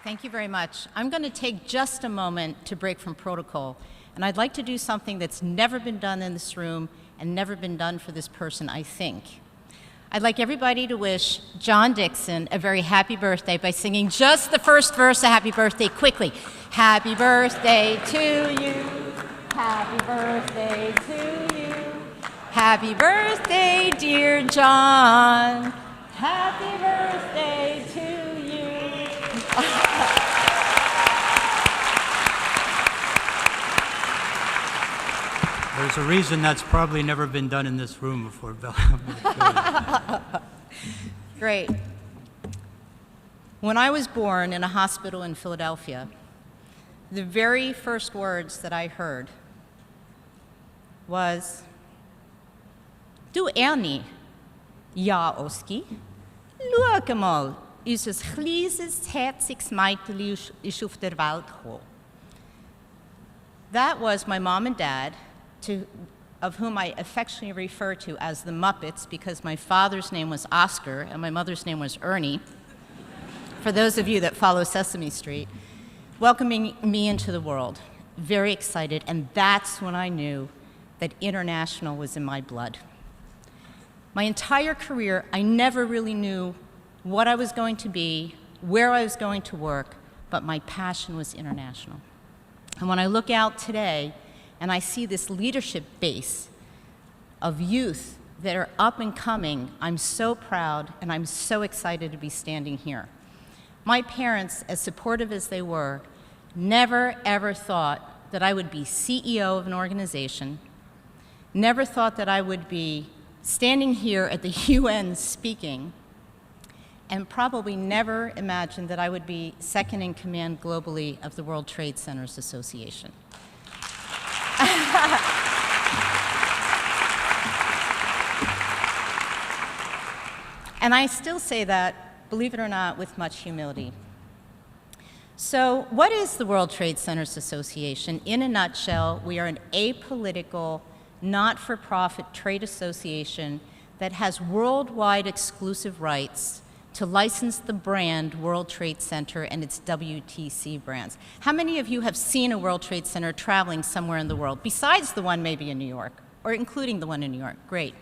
Thank you very much. I'm going to take just a moment to break from protocol, and I'd like to do something that's never been done in this room and never been done for this person, I think. I'd like everybody to wish John Dixon a very happy birthday by singing just the first verse of Happy Birthday quickly. Happy birthday to you. Happy birthday to you. Happy birthday, dear John. Happy birthday to you. There's a reason that's probably never been done in this room before, Bill. Great. When I was born in a hospital in Philadelphia, the very first words that I heard was, "Du Ernie, ja Oski, schau mal, unser kleines, herziges Mädchen ist auf der Welt gekommen." That was my mom and dad, of whom I affectionately refer to as the Muppets, because my father's name was Oscar and my mother's name was Ernie, for those of you that follow Sesame Street, welcoming me into the world. Very excited, and that's when I knew that international was in my blood. My entire career, I never really knew what I was going to be, where I was going to work, but my passion was international. And when I look out today, and I see this leadership base of youth that are up and coming, I'm so proud and I'm so excited to be standing here. My parents, as supportive as they were, never ever thought that I would be CEO of an organization, never thought that I would be standing here at the UN speaking, and probably never imagined that I would be second in command globally of the World Trade Centers Association. And I still say that, believe it or not, with much humility. So what is the World Trade Centers Association? In a nutshell, we are an apolitical, not-for-profit trade association that has worldwide exclusive rights to license the brand World Trade Center and its WTC brands. How many of you have seen a World Trade Center traveling somewhere in the world, besides the one maybe in New York, or including the one in New York? Great.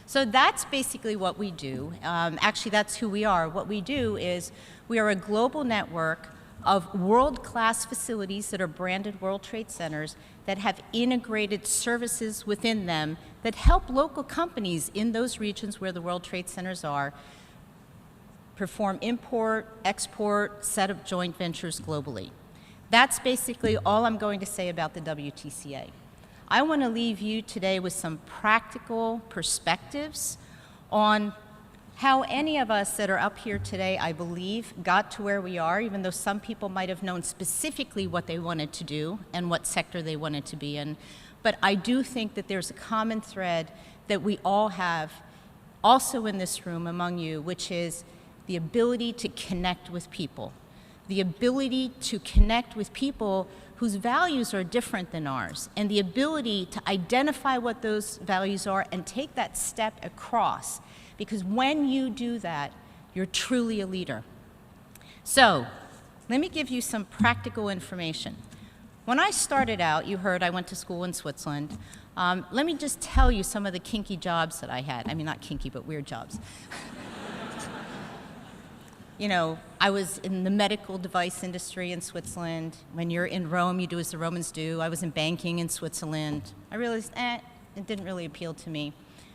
So that's basically what we do. Actually, that's who we are. What we do is we are a global network of world-class facilities that are branded World Trade Centers that have integrated services within them that help local companies in those regions where the World Trade Centers are perform import, export, set up joint ventures globally. That's basically all I'm going to say about the WTCA. I want to leave you today with some practical perspectives on how any of us that are up here today, I believe, got to where we are, even though some people might have known specifically what they wanted to do and what sector they wanted to be in. But I do think that there's a common thread that we all have also in this room among you, which is the ability to connect with people, the ability to connect with people whose values are different than ours, and the ability to identify what those values are and take that step across. Because when you do that, you're truly a leader. So, let me give you some practical information. When I started out, you heard I went to school in Switzerland. Let me just tell you some of the kinky jobs that I had. I mean, not kinky, but weird jobs. You know, I was in the medical device industry in Switzerland. When you're in Rome, you do as the Romans do. I was in banking in Switzerland. I realized, it didn't really appeal to me.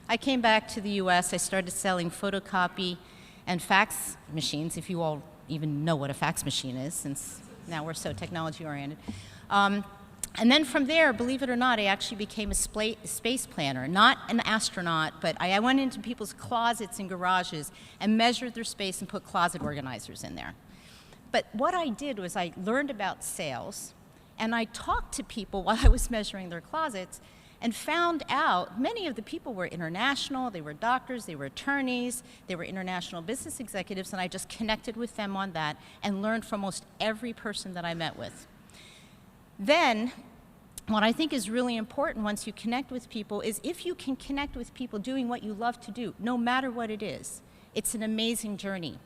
I came back to the US. I started selling photocopy and fax machines, if you all even know what a fax machine is, since now we're so technology-oriented. And then from there, believe it or not, I actually became a space planner. Not an astronaut, but I went into people's closets and garages and measured their space and put closet organizers in there. But what I did was I learned about sales, and I talked to people while I was measuring their closets and found out many of the people were international, they were doctors, they were attorneys, they were international business executives, and I just connected with them on that and learned from almost every person that I met with. Then, what I think is really important once you connect with people is if you can connect with people doing what you love to do, no matter what it is, it's an amazing journey.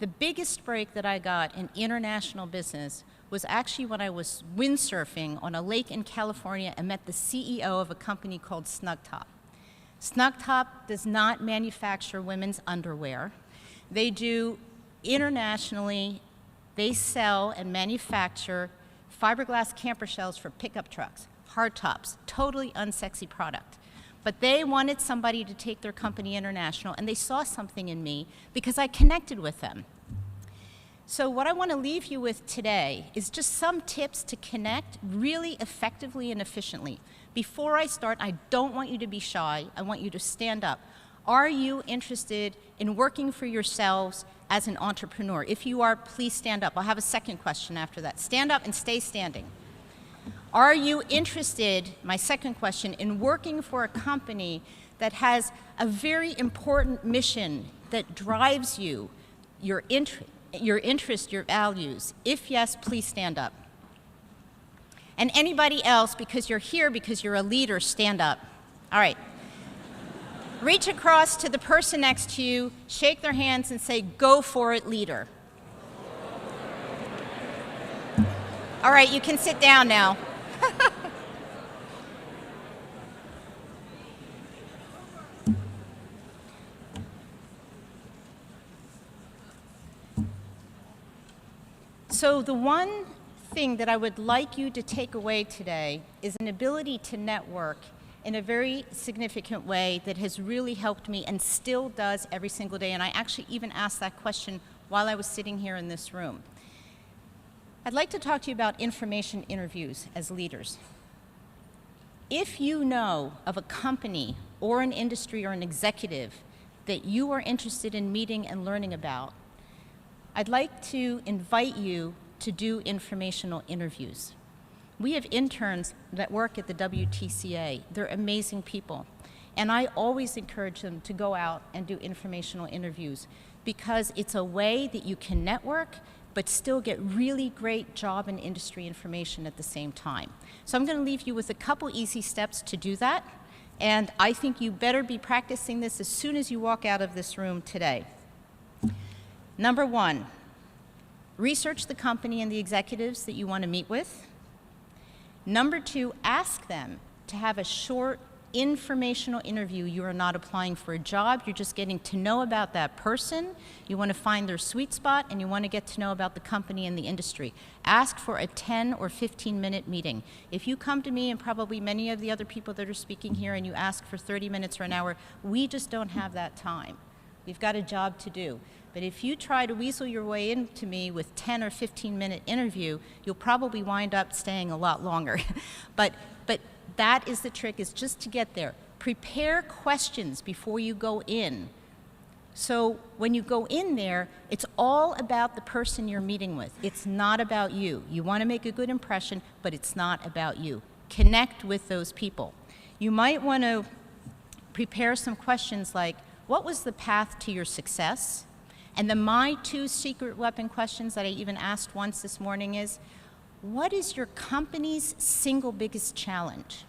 The biggest break that I got in international business was actually when I was windsurfing on a lake in California and met the CEO of a company called Snugtop. Snugtop does not manufacture women's underwear. They do internationally, they sell and manufacture fiberglass camper shells for pickup trucks, hardtops, totally unsexy product. But they wanted somebody to take their company international, and they saw something in me because I connected with them. So what I want to leave you with today is just some tips to connect really effectively and efficiently. Before I start, I don't want you to be shy. I want you to stand up. Are you interested in working for yourselves as an entrepreneur? If you are, please stand up. I'll have a second question after that. Stand up and stay standing. Are you interested, my second question, in working for a company that has a very important mission that drives you, your interest, your values? If yes, please stand up. And anybody else, because you're here, because you're a leader, stand up. All right. Reach across to the person next to you, shake their hands, and say, "Go for it, leader." All right, you can sit down now. So the one thing that I would like you to take away today is an ability to network in a very significant way that has really helped me and still does every single day. And I actually even asked that question while I was sitting here in this room. I'd like to talk to you about information interviews as leaders. If you know of a company or an industry or an executive that you are interested in meeting and learning about, I'd like to invite you to do informational interviews. We have interns that work at the WTCA. They're amazing people. And I always encourage them to go out and do informational interviews because it's a way that you can network but still get really great job and industry information at the same time. So I'm going to leave you with a couple easy steps to do that. And I think you better be practicing this as soon as you walk out of this room today. Number one, research the company and the executives that you want to meet with. Number two, ask them to have a short informational interview. You are not applying for a job, you're just getting to know about that person. You want to find their sweet spot, and you want to get to know about the company and the industry. Ask for a 10 or 15-minute meeting. If you come to me, and probably many of the other people that are speaking here, and you ask for 30 minutes or an hour, we just don't have that time. We've got a job to do. But if you try to weasel your way into me with 10 or 15-minute interview, you'll probably wind up staying a lot longer. But that is the trick, is just to get there. Prepare questions before you go in. So when you go in there, it's all about the person you're meeting with. It's not about you. You want to make a good impression, but it's not about you. Connect with those people. You might want to prepare some questions like, what was the path to your success? And then my two secret weapon questions that I even asked once this morning is, what is your company's single biggest challenge?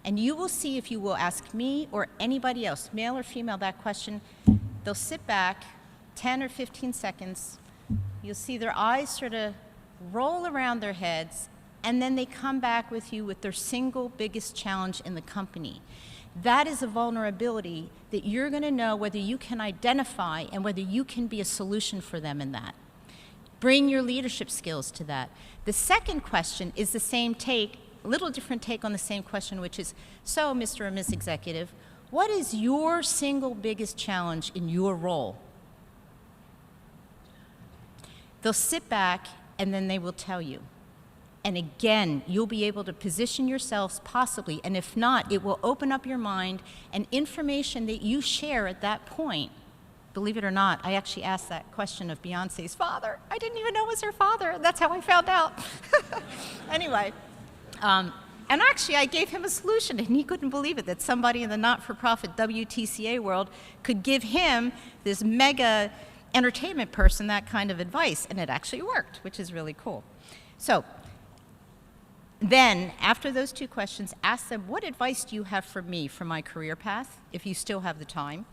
And you will see, if you will ask me or anybody else, male or female, that question, they'll sit back 10 or 15 seconds. You'll see their eyes sort of roll around their heads, and then they come back with you with their single biggest challenge in the company. That is a vulnerability that you're going to know whether you can identify and whether you can be a solution for them in that. Bring your leadership skills to that. The second question is the same take, a little different take on the same question, which is, so Mr. or Ms. Executive, what is your single biggest challenge in your role? They'll sit back and then they will tell you. And again, you'll be able to position yourselves possibly, and if not, it will open up your mind, and information that you share at that point. Believe it or not, I actually asked that question of Beyonce's father. I didn't even know it was her father. That's how I found out. Anyway, and actually I gave him a solution, and he couldn't believe it, that somebody in the not-for-profit WTCA world could give him, this mega entertainment person, that kind of advice, and it actually worked, which is really cool. So then, after those two questions, ask them, what advice do you have for me for my career path, if you still have the time?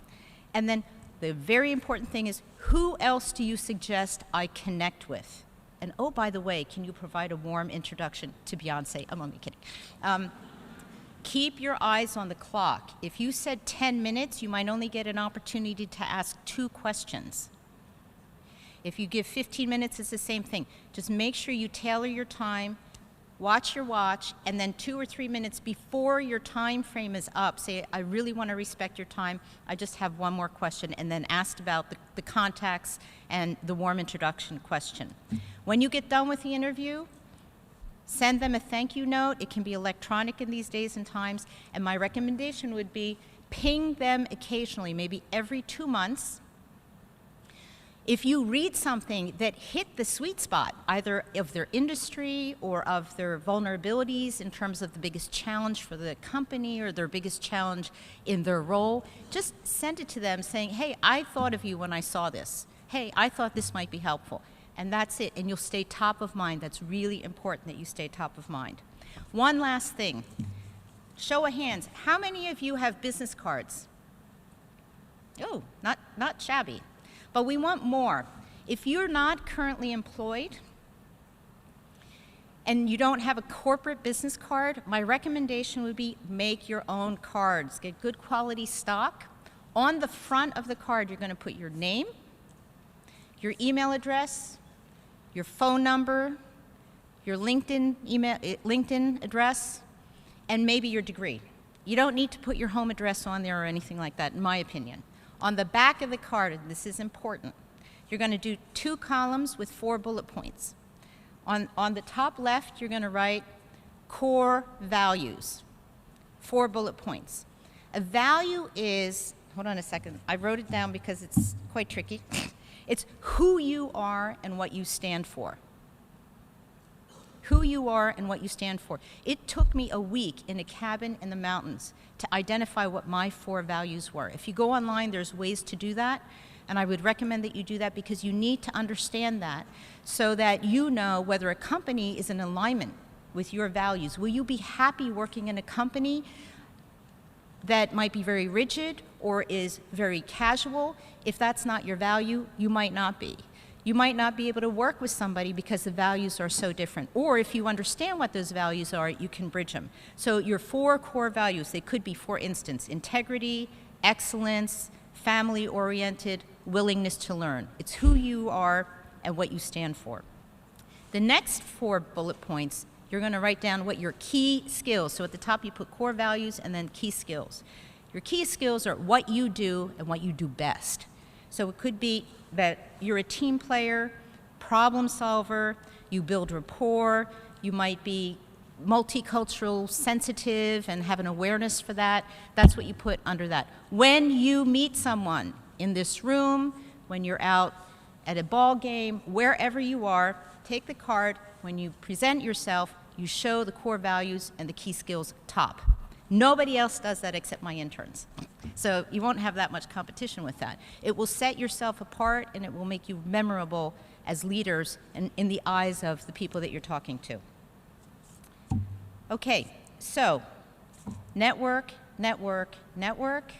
And then, the very important thing is, who else do you suggest I connect with? And oh, by the way, can you provide a warm introduction to Beyonce? I'm only kidding. Keep your eyes on the clock. If you said 10 minutes, you might only get an opportunity to ask 2 questions. If you give 15 minutes, it's the same thing. Just make sure you tailor your time, watch your watch, and then 2 or 3 minutes before your time frame is up, say, I really want to respect your time, I just have one more question, and then ask about the contacts and the warm introduction question. When you get done with the interview, send them a thank you note. It can be electronic in these days and times, and my recommendation would be ping them occasionally, maybe every 2 months. If you read something that hit the sweet spot, either of their industry or of their vulnerabilities in terms of the biggest challenge for the company or their biggest challenge in their role, just send it to them saying, hey, I thought of you when I saw this. Hey, I thought this might be helpful. And that's it, and you'll stay top of mind. That's really important that you stay top of mind. One last thing. Show of hands. How many of you have business cards? Oh, not shabby. But we want more. If you're not currently employed and you don't have a corporate business card, my recommendation would be make your own cards. Get good quality stock. On the front of the card, you're going to put your name, your email address, your phone number, your LinkedIn address, and maybe your degree. You don't need to put your home address on there or anything like that, in my opinion. On the back of the card, and this is important, you're going to do 2 columns with 4 bullet points. On the top left, you're going to write core values, 4 bullet points. A value is, hold on a second, I wrote it down because it's quite tricky. It's who you are and what you stand for. Who you are and what you stand for. It took me a week in a cabin in the mountains to identify what my 4 values were. If you go online, there's ways to do that, and I would recommend that you do that because you need to understand that so that you know whether a company is in alignment with your values. Will you be happy working in a company that might be very rigid or is very casual? If that's not your value, you might not be. You might not be able to work with somebody because the values are so different. Or if you understand what those values are, you can bridge them. So your 4 core values, they could be, for instance, integrity, excellence, family-oriented, willingness to learn. It's who you are and what you stand for. The next 4 bullet points, you're going to write down what your key skills. So at the top, you put core values and then key skills. Your key skills are what you do and what you do best. So it could be that you're a team player, problem solver, you build rapport, you might be multicultural, sensitive, and have an awareness for that. That's what you put under that. When you meet someone in this room, when you're out at a ball game, wherever you are, take the card. When you present yourself, you show the core values and the key skills top. Nobody else does that except my interns. So you won't have that much competition with that. It will set yourself apart and it will make you memorable as leaders and in the eyes of the people that you're talking to. Okay, so network, network, network.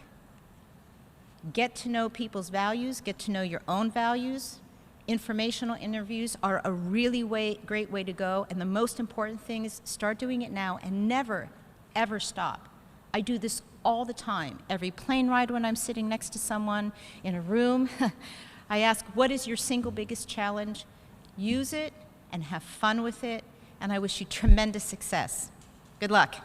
Get to know people's values, get to know your own values. Informational interviews are a really great way to go, and the most important thing is start doing it now and never, ever stop. I do this all the time. Every plane ride when I'm sitting next to someone in a room, I ask, what is your single biggest challenge? Use it and have fun with it, and I wish you tremendous success. Good luck.